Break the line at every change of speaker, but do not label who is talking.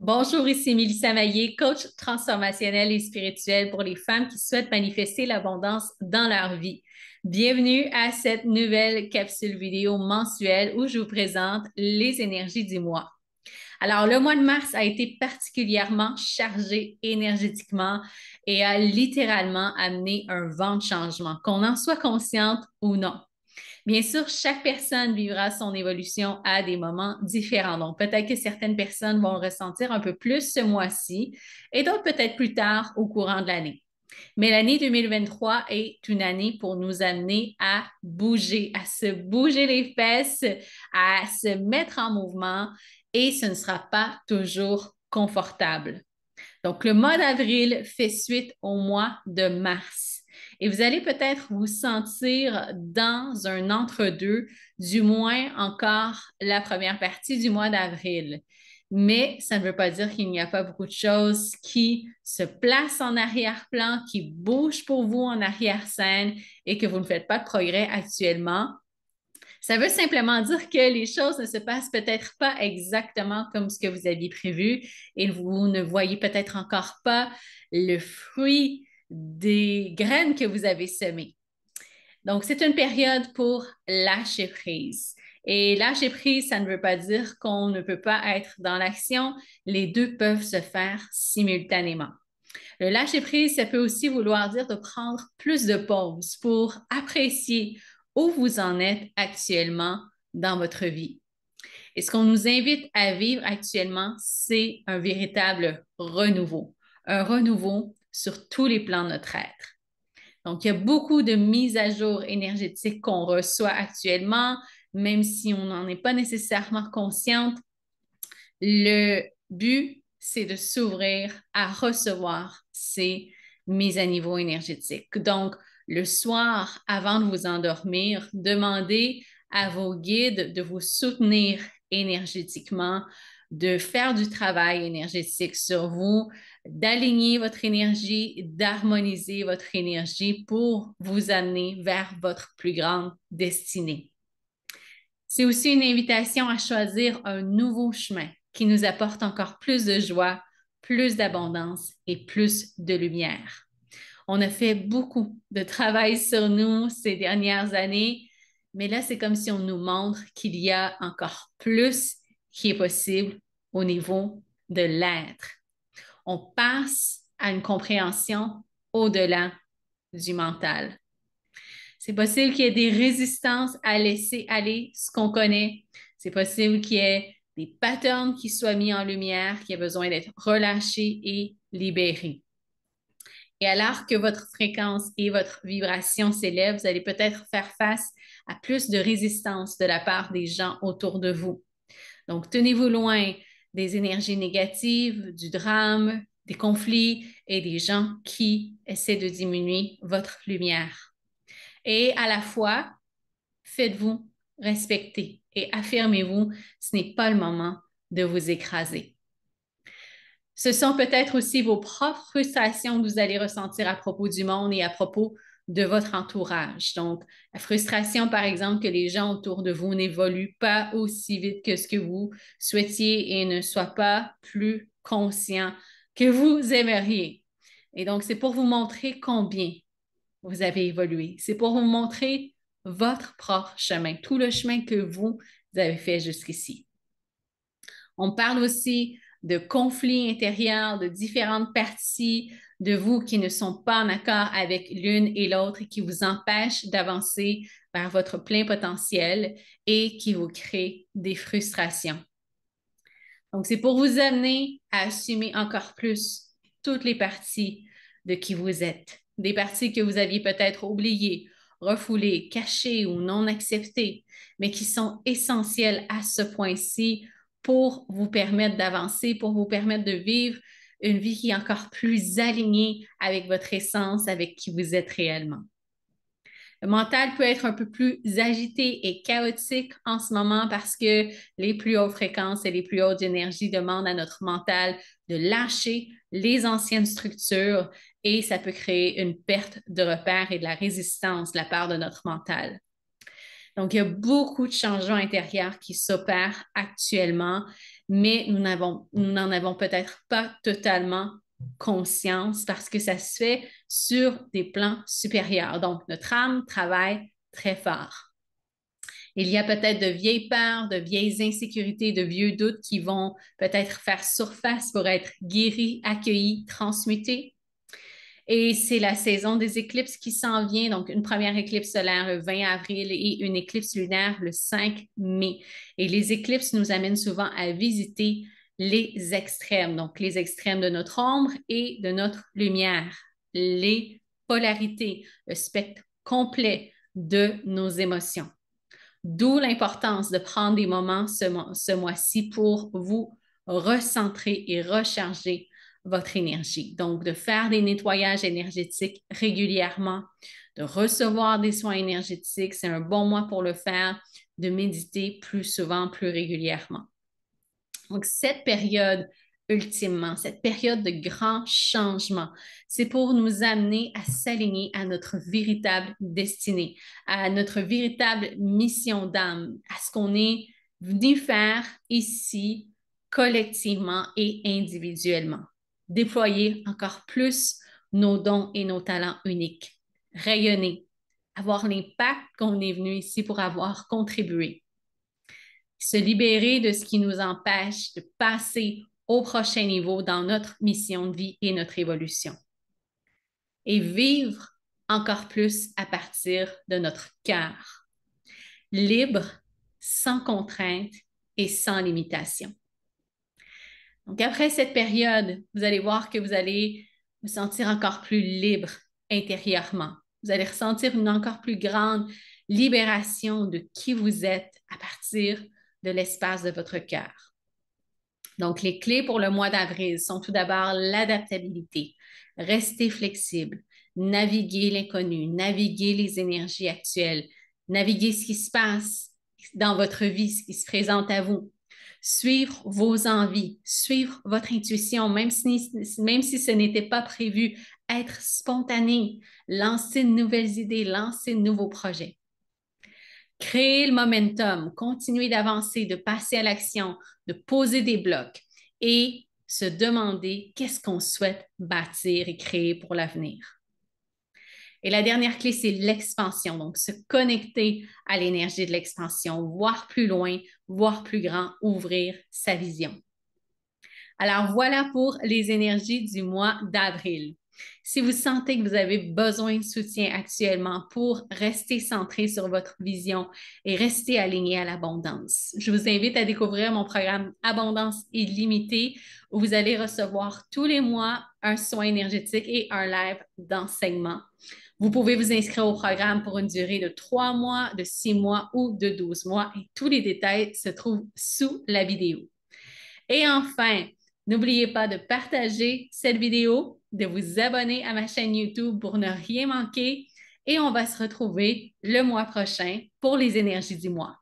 Bonjour, ici Mélissa Maillé, coach transformationnel et spirituel pour les femmes qui souhaitent manifester l'abondance dans leur vie. Bienvenue à cette nouvelle capsule vidéo mensuelle où je vous présente les énergies du mois. Alors, le mois de mars a été particulièrement chargé énergétiquement et a littéralement amené un vent de changement, qu'on en soit consciente ou non. Bien sûr, chaque personne vivra son évolution à des moments différents. Donc, peut-être que certaines personnes vont le ressentir un peu plus ce mois-ci et d'autres peut-être plus tard au courant de l'année. Mais l'année 2023 est une année pour nous amener à bouger, à se bouger les fesses, à se mettre en mouvement et ce ne sera pas toujours confortable. Donc, le mois d'avril fait suite au mois de mars. Et vous allez peut-être vous sentir dans un entre-deux, du moins encore la première partie du mois d'avril. Mais ça ne veut pas dire qu'il n'y a pas beaucoup de choses qui se placent en arrière-plan, qui bougent pour vous en arrière-scène et que vous ne faites pas de progrès actuellement. Ça veut simplement dire que les choses ne se passent peut-être pas exactement comme ce que vous aviez prévu et vous ne voyez peut-être encore pas le fruit des graines que vous avez semées. Donc, c'est une période pour lâcher prise. Et lâcher prise, ça ne veut pas dire qu'on ne peut pas être dans l'action. Les deux peuvent se faire simultanément. Le lâcher prise, ça peut aussi vouloir dire de prendre plus de pauses pour apprécier où vous en êtes actuellement dans votre vie. Et ce qu'on nous invite à vivre actuellement, c'est un véritable renouveau. Un renouveau sur tous les plans de notre être. Donc, il y a beaucoup de mises à jour énergétiques qu'on reçoit actuellement, même si on n'en est pas nécessairement consciente. Le but, c'est de s'ouvrir à recevoir ces mises à niveau énergétiques. Donc, le soir, avant de vous endormir, demandez à vos guides de vous soutenir énergétiquement, de faire du travail énergétique sur vous, d'aligner votre énergie, d'harmoniser votre énergie pour vous amener vers votre plus grande destinée. C'est aussi une invitation à choisir un nouveau chemin qui nous apporte encore plus de joie, plus d'abondance et plus de lumière. On a fait beaucoup de travail sur nous ces dernières années, mais là, c'est comme si on nous montre qu'il y a encore plus qui est possible au niveau de l'être. On passe à une compréhension au-delà du mental. C'est possible qu'il y ait des résistances à laisser aller ce qu'on connaît. C'est possible qu'il y ait des patterns qui soient mis en lumière, qui aient besoin d'être relâchés et libérés. Et alors que votre fréquence et votre vibration s'élèvent, vous allez peut-être faire face à plus de résistance de la part des gens autour de vous. Donc, tenez-vous loin des énergies négatives, du drame, des conflits et des gens qui essaient de diminuer votre lumière. Et à la fois, faites-vous respecter et affirmez-vous, ce n'est pas le moment de vous écraser. Ce sont peut-être aussi vos propres frustrations que vous allez ressentir à propos du monde et à propos de votre entourage. Donc, la frustration, par exemple, que les gens autour de vous n'évoluent pas aussi vite que ce que vous souhaitiez et ne soient pas plus conscients que vous aimeriez. Et donc, c'est pour vous montrer combien vous avez évolué. C'est pour vous montrer votre propre chemin, tout le chemin que vous avez fait jusqu'ici. On parle aussi de conflits intérieurs, de différentes parties de vous qui ne sont pas en accord avec l'une et l'autre et qui vous empêchent d'avancer vers votre plein potentiel et qui vous créent des frustrations. Donc, c'est pour vous amener à assumer encore plus toutes les parties de qui vous êtes, des parties que vous aviez peut-être oubliées, refoulées, cachées ou non acceptées, mais qui sont essentielles à ce point-ci pour vous permettre d'avancer, pour vous permettre de vivre une vie qui est encore plus alignée avec votre essence, avec qui vous êtes réellement. Le mental peut être un peu plus agité et chaotique en ce moment parce que les plus hautes fréquences et les plus hautes énergies demandent à notre mental de lâcher les anciennes structures et ça peut créer une perte de repères et de la résistance de la part de notre mental. Donc, il y a beaucoup de changements intérieurs qui s'opèrent actuellement, mais nous n'en avons peut-être pas totalement conscience parce que ça se fait sur des plans supérieurs. Donc, notre âme travaille très fort. Il y a peut-être de vieilles peurs, de vieilles insécurités, de vieux doutes qui vont peut-être faire surface pour être guéris, accueillis, transmutés. Et c'est la saison des éclipses qui s'en vient, donc une première éclipse solaire le 20 avril et une éclipse lunaire le 5 mai. Et les éclipses nous amènent souvent à visiter les extrêmes, donc les extrêmes de notre ombre et de notre lumière, les polarités, le spectre complet de nos émotions. D'où l'importance de prendre des moments ce mois-ci pour vous recentrer et recharger votre énergie. Donc, de faire des nettoyages énergétiques régulièrement, de recevoir des soins énergétiques, c'est un bon mois pour le faire, de méditer plus souvent, plus régulièrement. Donc, cette période, ultimement, cette période de grand changement, c'est pour nous amener à s'aligner à notre véritable destinée, à notre véritable mission d'âme, à ce qu'on est venu faire ici collectivement et individuellement. Déployer encore plus nos dons et nos talents uniques, rayonner, avoir l'impact qu'on est venu ici pour avoir contribué, se libérer de ce qui nous empêche de passer au prochain niveau dans notre mission de vie et notre évolution. Et vivre encore plus à partir de notre cœur, libre, sans contrainte et sans limitation. Donc, après cette période, vous allez voir que vous allez vous sentir encore plus libre intérieurement. Vous allez ressentir une encore plus grande libération de qui vous êtes à partir de l'espace de votre cœur. Donc, les clés pour le mois d'avril sont tout d'abord l'adaptabilité, rester flexible, naviguer l'inconnu, naviguer les énergies actuelles, naviguer ce qui se passe dans votre vie, ce qui se présente à vous. Suivre vos envies, suivre votre intuition, même si ce n'était pas prévu, être spontané, lancer de nouvelles idées, lancer de nouveaux projets. Créer le momentum, continuer d'avancer, de passer à l'action, de poser des blocs et se demander qu'est-ce qu'on souhaite bâtir et créer pour l'avenir. Et la dernière clé, c'est l'expansion. Donc, se connecter à l'énergie de l'expansion, voir plus loin, voir plus grand, ouvrir sa vision. Alors, voilà pour les énergies du mois d'avril. Si vous sentez que vous avez besoin de soutien actuellement pour rester centré sur votre vision et rester aligné à l'abondance, je vous invite à découvrir mon programme Abondance illimitée où vous allez recevoir tous les mois un soin énergétique et un live d'enseignement. Vous pouvez vous inscrire au programme pour une durée de 3 mois, de 6 mois ou de 12 mois et tous les détails se trouvent sous la vidéo. Et enfin, n'oubliez pas de partager cette vidéo, de vous abonner à ma chaîne YouTube pour ne rien manquer et on va se retrouver le mois prochain pour les énergies du mois.